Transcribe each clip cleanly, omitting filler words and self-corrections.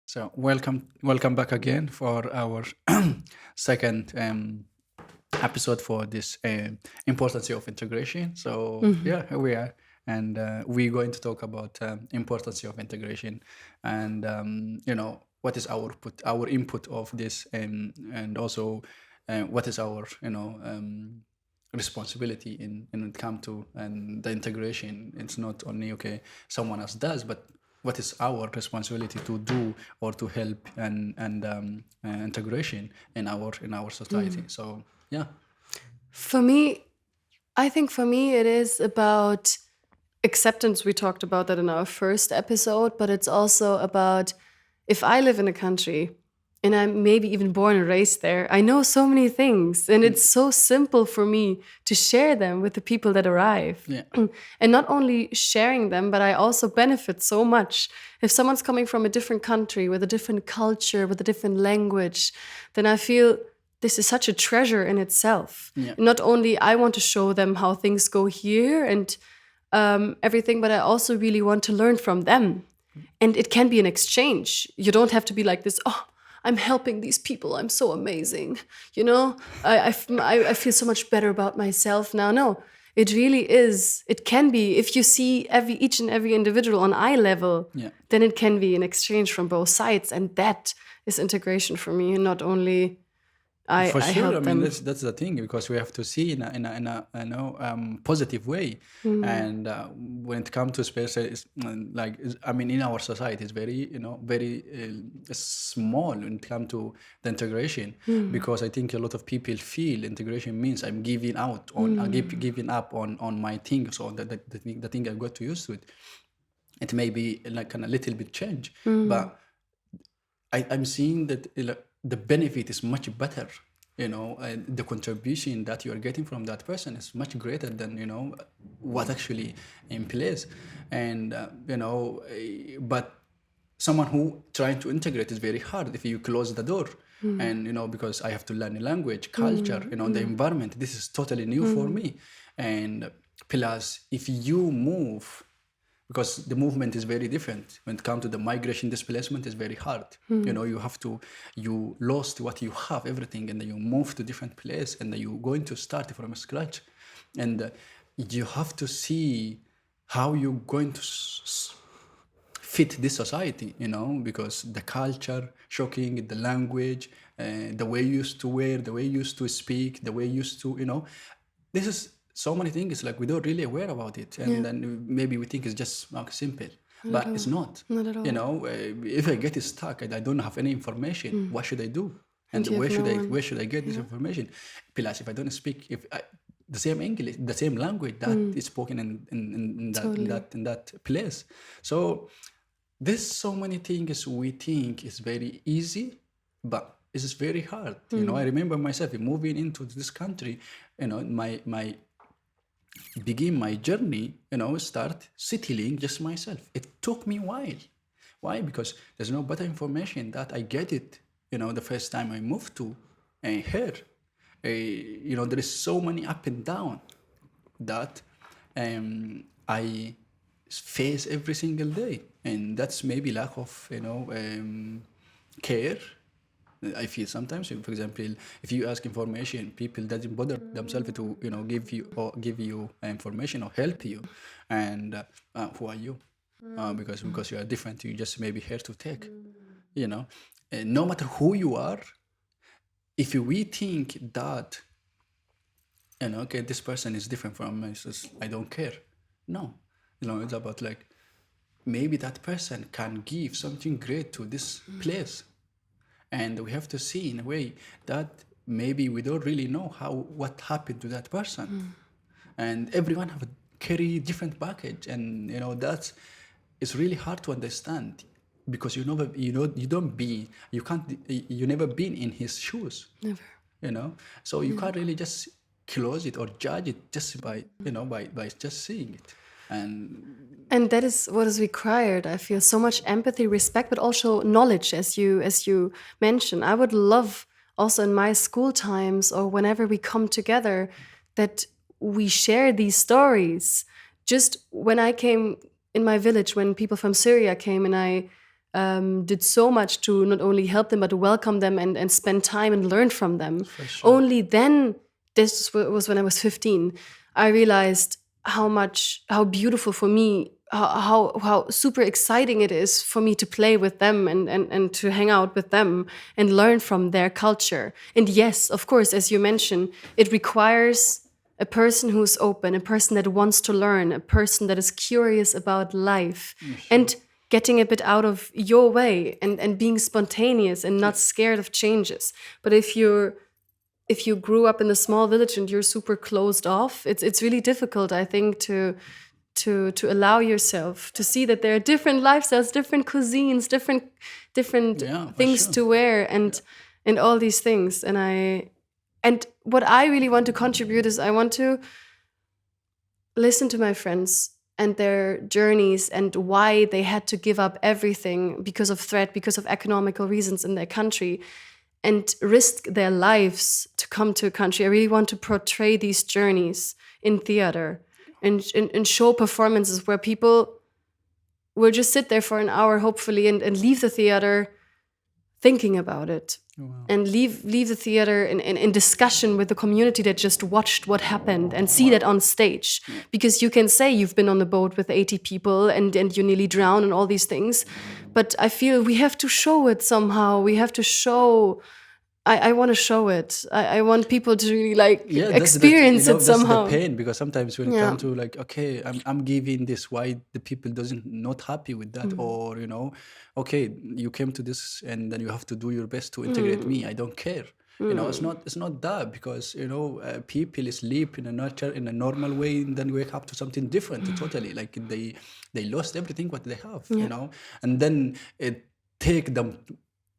So welcome back again for our second episode for this importance of integration. So yeah, here we are, and we're going to talk about importance of integration, and what is our input of this, and also what is our responsibility in when it comes to and the integration. It's not only okay someone else does, but what is our responsibility to do or to help and integration in our society. So yeah. For me, I think for me it is about acceptance. We talked about that in our first episode, but it's also about if I live in a country and I'm maybe even born and raised there, I know so many things and it's so simple for me to share them with the people that arrive. Yeah. And not only sharing them, but I also benefit so much. If someone's coming from a different country with a different culture, with a different language, then I feel this is such a treasure in itself. Yeah. Not only I want to show them how things go here and everything, but I also really want to learn from them. And it can be an exchange. You don't have to be like this, oh, I'm helping these people. I'm so amazing. I feel so much better about myself now. No, it really is. It can be. If you see each and every individual on eye level, Yeah. then it can be an exchange from both sides. And that is integration for me. And not only I For sure, help I mean them. that's the thing, because we have to see in a positive way, and when it comes to space, I mean in our society, it's very very small when it comes to the integration, because I think a lot of people feel integration means I'm giving out on giving up on my things, or the thing I got to use to it. It may be like a little bit change, but I'm seeing that the benefit is much better. And the contribution that you are getting from that person is much greater than what actually in place. And but someone who trying to integrate is very hard if you close the door. And because I have to learn a language, culture, the environment. This is totally new for me. And plus, if you move, because the movement is very different when it comes to the migration, displacement is very hard. You lost what you have, everything, and then you move to different place, and then you're going to start from scratch, and you have to see how you're going to fit this society, because the culture shocking, the language, the way you used to wear, the way you used to speak, the way you used to, this is so many things, like we don't really aware about it, and then maybe we think it's just simple, but it's not. Not at all. If I get stuck and I don't have any information, what should I do? And you have where should no I one. where should I get this information? Plus, if I don't speak, the same English, the same language that is spoken in that place, so there's so many things we think is very easy, but it's very hard. I remember myself moving into this country. My begin my journey, start settling just myself. It took me a while. Why? Because there's no better information that I get it, the first time I moved to here. There is so many up and down that I face every single day. And that's maybe lack of, care. I feel sometimes, for example, if you ask information, people doesn't bother themselves to give you information or help you. And who are you? Because you are different. You just maybe here to take. And no matter who you are, if we think that okay, this person is different from me, so I don't care. No, it's about like maybe that person can give something great to this place. And we have to see in a way that maybe we don't really know what happened to that person. And everyone have a carry different package, and that's it's really hard to understand, because you never been in his shoes. Never. So you can't really just close it or judge it just by just seeing it. And that is what is required. I feel so much empathy, respect, but also knowledge, as you mentioned. I would love also in my school times or whenever we come together that we share these stories. Just when I came in my village, when people from Syria came and I did so much to not only help them but to welcome them and spend time and learn from them. For sure. Only then, this was when I was 15, I realized how beautiful for me, how super exciting it is for me to play with them and to hang out with them and learn from their culture. And yes, of course, as you mentioned, it requires a person who's open, a person that wants to learn, a person that is curious about life, and getting a bit out of your way and being spontaneous and not scared of changes. But if you grew up in a small village and you're super closed off, it's really difficult, I think, to allow yourself to see that there are different lifestyles, different cuisines, different Yeah, for things sure. to wear, and all these things. And what I really want to contribute is I want to listen to my friends and their journeys and why they had to give up everything because of threat, because of economical reasons in their country, and risk their lives to come to a country. I really want to portray these journeys in theater and show performances where people will just sit there for an hour, hopefully, and leave the theater thinking about it. Wow. And leave the theater in discussion with the community that just watched what happened and see that on stage. Because you can say you've been on the boat with 80 people and you nearly drowned and all these things. But I feel we have to show it somehow. We have to show... I want to show it. I want people to really experience it somehow. That's the pain, because sometimes when it Yeah. comes to like, okay, I'm giving this, why the people doesn't not happy with that, or okay, you came to this and then you have to do your best to integrate me. I don't care. It's not that, because people sleep in a normal way and then wake up to something different totally. Like they lost everything what they have, and then it take them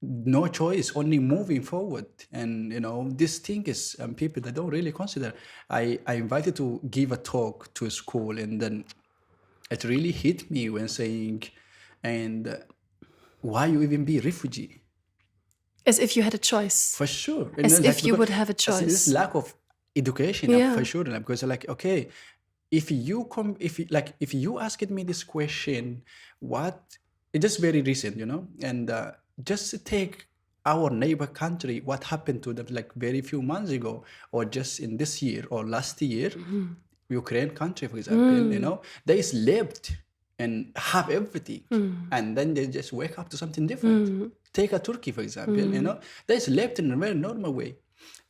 no choice, only moving forward. And this thing is people that don't really consider. I invited to give a talk to a school, and then it really hit me when saying, and why you even be refugee? As if you had a choice. For sure. As if you would have a This choice. lack of education, for sure. Because okay, if you asked me this question, it's just very recent, and just to take our neighbor country, what happened to them like very few months ago, or just in this year or last year, Ukraine country, for example, they slept and have everything, and then they just wake up to something different. Take a Turkey, for example, they slept in a very normal way,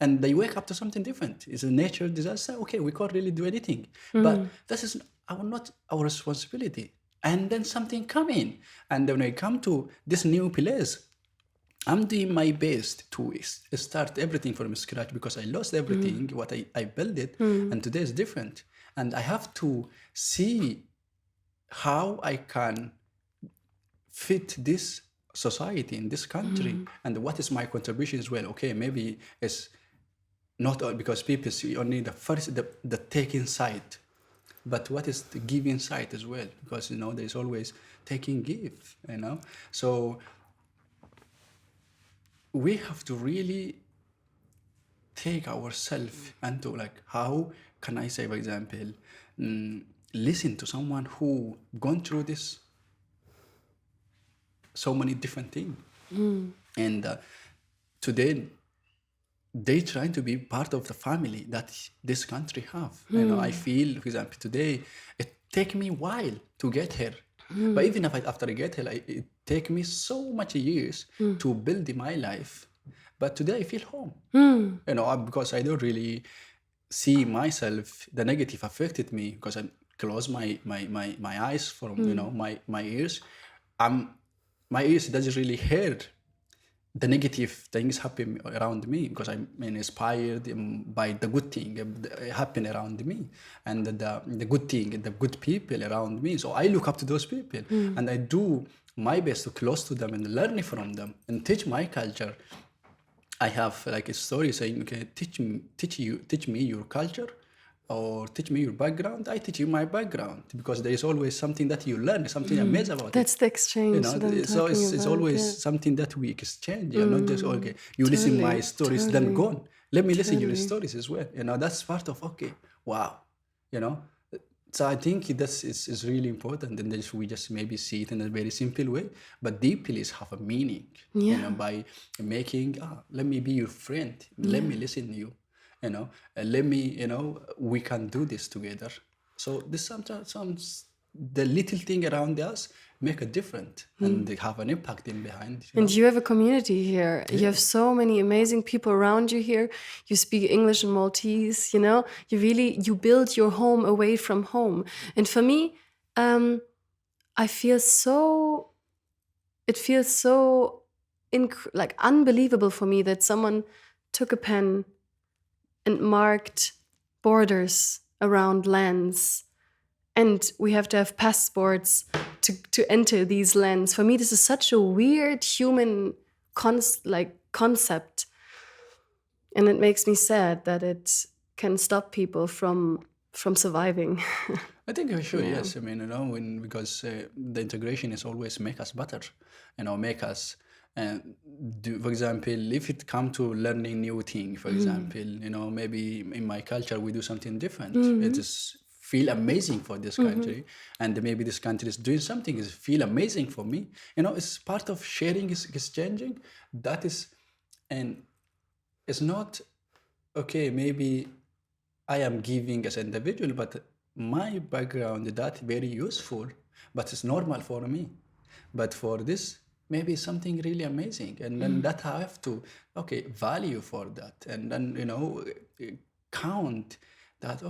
and they wake up to something different. It's a natural disaster. Okay, we can't really do anything, but this is not our responsibility. And then something come in, and when I come to this new place, I'm doing my best to start everything from scratch, because I lost everything what I built it, and today is different, and I have to see how I can fit this society in this country, and what is my contribution as well. Okay, maybe it's not all, because people see only the taking side, but what is the giving side as well? Because there's always taking, give. So we have to really take ourselves into like, how can I say, for example, listen to someone who gone through this so many different things, and today they trying to be part of the family that this country have. I feel, for example, today it take me a while to get here, but even after I get here, it take me so much years to build my life. But today I feel home, because I don't really see myself. The negative affected me because I close my eyes from my ears. My ears doesn't really hear the negative things happen around me, because I'm inspired by the good thing happen around me, and the good thing, the good people around me. So I look up to those people, and I do my best to close to them and learn from them and teach my culture. I have like a story saying, okay, teach me your culture, or teach me your background. I teach you my background, because there is always something that you learn, something amazing about That's it. the exchange that I'm So it's talking always about, something that we exchange. Not just okay, you listen my stories, then gone. Let me listen your stories as well. That's part of okay. Wow, So I think this is really important, and this we just maybe see it in a very simple way, but deeply is have a meaning. Yeah. By making, let me be your friend, let Yeah. me listen to you, let me, we can do this together. So this sometimes the little thing around us make a difference, and they have an impact in behind. And you have a community here. You have so many amazing people around you here. You speak English and Maltese, you build your home away from home. And for me, I feel so, it feels so like unbelievable for me that someone took a pen and marked borders around lands, and we have to have passports to enter these lands. For me, this is such a weird human concept, and it makes me sad that it can stop people from surviving. I think for sure, yes. I mean, because the integration is always make us better, make us do. For example, if it come to learning new thing, for example, maybe in my culture we do something different. It is feel amazing for this country, and maybe this country is doing something is feel amazing for me. It's part of sharing, is changing. That is, and it's not okay. Maybe I am giving as an individual, but my background that very useful, but it's normal for me. But for this, maybe something really amazing, and then that I have to value for that, and then count that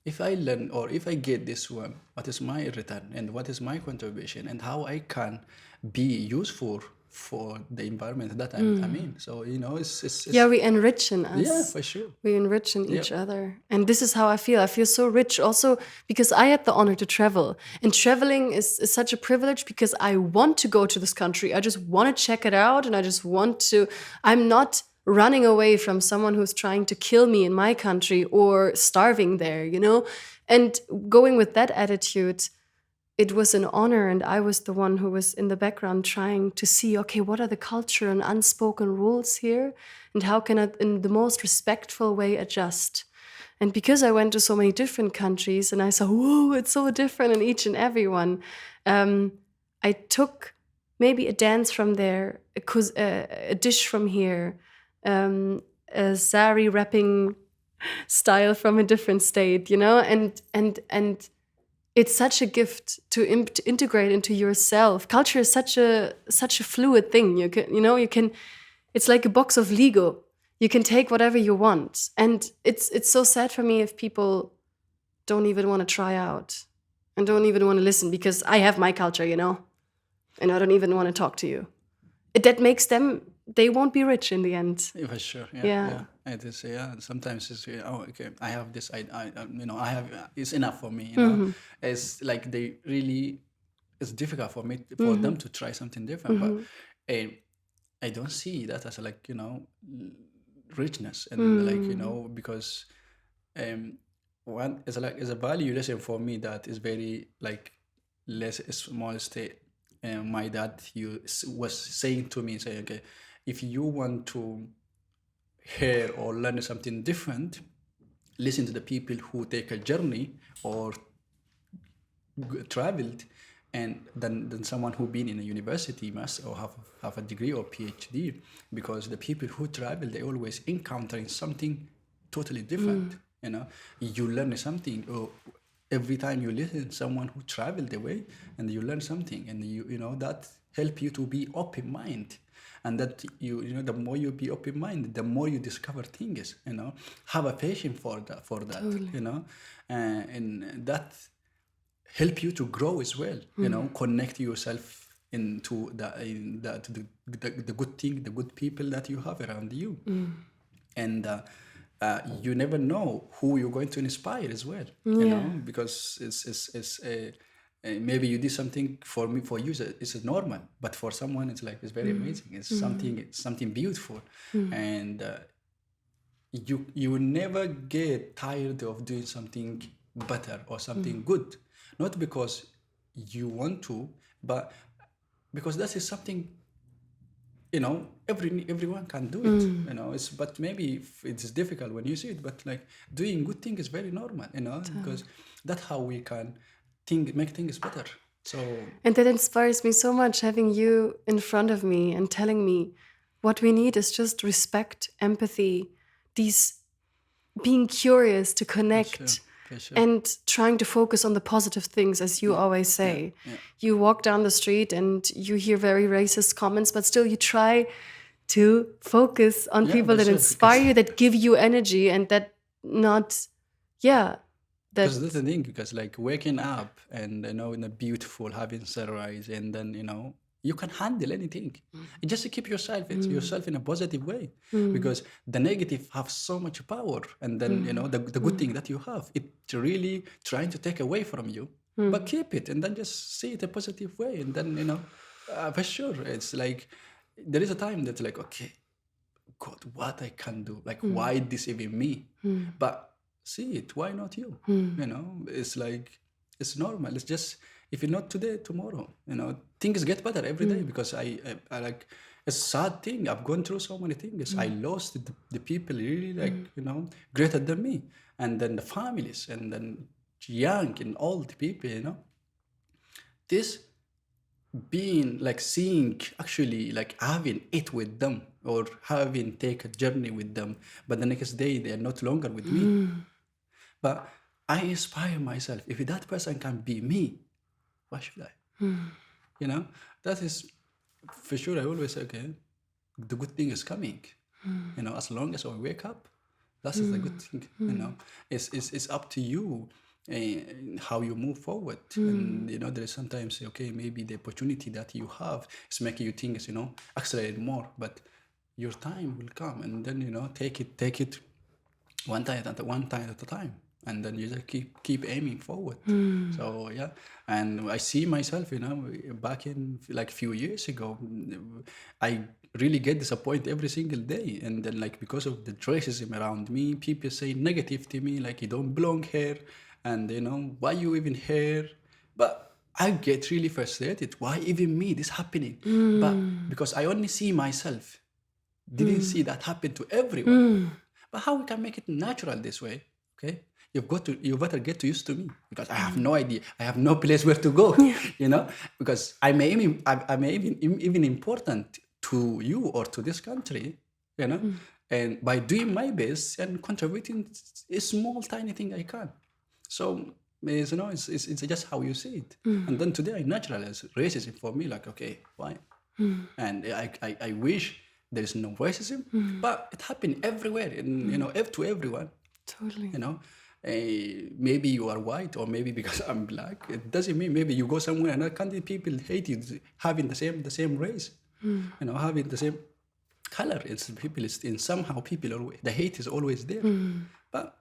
if I learn or if I get this one, what is my return and what is my contribution and how I can be useful for the environment that I'm in. So it's Yeah, we enrich in us. Yeah, for sure. We enrich in each other. And this is how I feel. I feel so rich also because I had the honor to travel. And traveling is such a privilege because I want to go to this country. I just want to check it out, and I just want to. I'm not running away from someone who's trying to kill me in my country or starving there, And going with that attitude, it was an honor, and I was the one who was in the background trying to see, okay, what are the culture and unspoken rules here, and how can I, in the most respectful way, adjust? And because I went to so many different countries, and I saw, whoa, it's so different in each and every one, I took maybe a dance from there, a dish from here, a sari wrapping style from a different state, and it's such a gift to integrate into yourself. Culture is such a fluid thing. You can, it's like a box of Lego. You can take whatever you want, and it's so sad for me if people don't even want to try out and don't even want to listen because I have my culture, and I don't even want to talk to you. That makes them. They won't be rich in the end. Yeah, for sure. Yeah. Yeah. It is. Yeah. Sometimes it's okay. I have this. I have. It's enough for me. It's like they really. It's difficult for me for them to try something different, but I don't see that as richness and because one is is a value lesson for me that is very less small state. My dad was saying to me, okay, if you want to hear or learn something different, listen to the people who take a journey or traveled, and than someone who been in a university must or have a degree or PhD, because the people who travel, they always encountering something totally different. You learn something, or every time you listen to someone who traveled away, and you learn something, and that help you to be open mind, and that the more you be open minded, the more you discover things. Have a patience for that. Totally. And that help you to grow as well. Connect yourself into the good thing, the good people that you have around you, and you never know who you're going to inspire as well. Because it's maybe you did something for me, for you it's normal, but for someone it's very amazing. It's something beautiful, and you will never get tired of doing something better or something good, not because you want to, but because that is something everyone can do it. It's but maybe it's difficult when you see it, but like doing good thing is very normal, because that's how we can make things better. So And that inspires me so much, having you in front of me and telling me what we need is just respect, empathy, these being curious to connect for sure. and trying to focus on the positive things, as you always say. You walk down the street and you hear very racist comments, but still you try to focus on people for that sure, inspire you, that give you energy, and that not, that because that's the thing, because like waking up and in a beautiful having sunrise, and then you can handle anything. You just keep yourself in a positive way, because the negative have so much power, and then the good thing that you have, it really trying to take away from you, but keep it and then just see it a positive way, and then for sure it's like there is a time that's like, okay, God, what I can do, like why this even me, but see it, why not you? It's like it's normal. It's just, if you're not today, tomorrow, things get better every day, because I like, it's a sad thing, I've gone through so many things. I lost the people really, like greater than me, and then the families, and then young and old people. This being like seeing, actually like having it with them, or having take a journey with them, but the next day they are not longer with me, but I inspire myself. If that person can be me, why should I? That is for sure. I always say, okay, the good thing is coming. As long as I wake up, that is the good thing. It's up to you, how you move forward. And there is sometimes, okay, maybe the opportunity that you have is making you think, accelerate more, but your time will come, and then take it one time at a time, and then you just keep aiming forward. So yeah, and I see myself, back in like few years ago, I really get disappointed every single day, and then like because of the racism around me, people say negative to me, like you don't belong here, and why you even here, but I get really frustrated. Why even me? This happening, but because I only see myself, didn't see that happen to everyone. But how we can make it natural this way? Okay, you better get used to me, because I have no idea. I have no place where to go. Because I may even important to you or to this country. And by doing my best and contributing a small tiny thing I can. So it's just how you see it. And then today I naturalize racism for me. Like, okay, why? And I wish there is no racism, but it happened everywhere, and to everyone. totally. Maybe you are white, or maybe because I'm black, it doesn't mean maybe you go somewhere and country people hate you having the same race, having the same color. It's people. It's in somehow people always, the hate is always there, but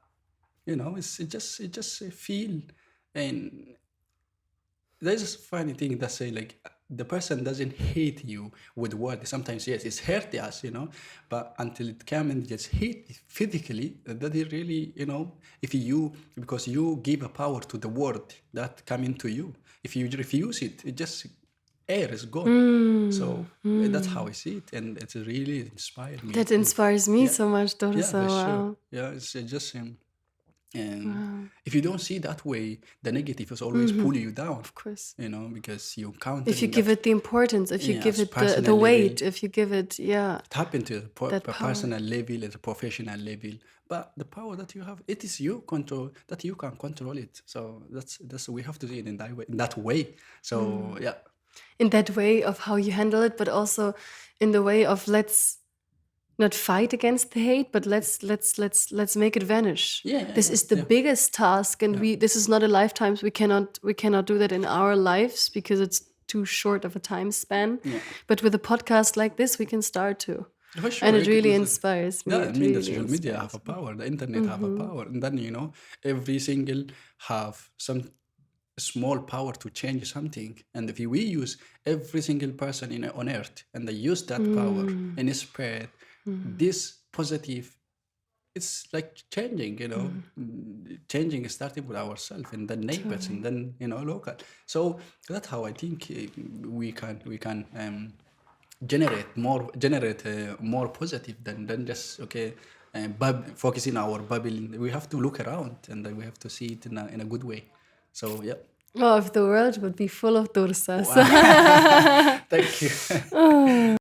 it just feel. And there's this funny thing that say, like, the person doesn't hate you with words. Sometimes yes, it's hurt us, but until it come and just hate physically, that is really, if you, because you give a power to the word that come into you. If you refuse it, it just air is gone. So that's how I see it, and it's really inspired me. That inspires me so much, Dursa. Yeah, for Wow. sure. Yeah, it's just and if you don't see that way, the negative is always pulling you down. Of course. Because you count. If you give it the importance, if you give as it the personal weight, level. if you give it, It happened to that a power. personal level, at a professional level, but the power that you have, it is your control, that you can control it. So that's we have to see it in that way. So yeah, In that way of how you handle it, but also in the way of let's not fight against the hate, but let's make it vanish. This is the biggest task, and this is not a lifetime. We cannot do that in our lives because it's too short of a time span. But with a podcast like this, we can start to. for sure. And it really inspires me. Yeah, I It mean, the really social media inspires have a power, the internet have a power, and then every single have some small power to change something. And if we use every single person on earth, and they use that power and spread this positive, it's like changing, changing is starting with ourselves, and then neighbors, and then local. So that's how I think we can more positive than just okay. Focusing our bubble. We have to look around and then we have to see it in a good way. So yeah. Oh, if the world would be full of Dursas. Wow. Thank you.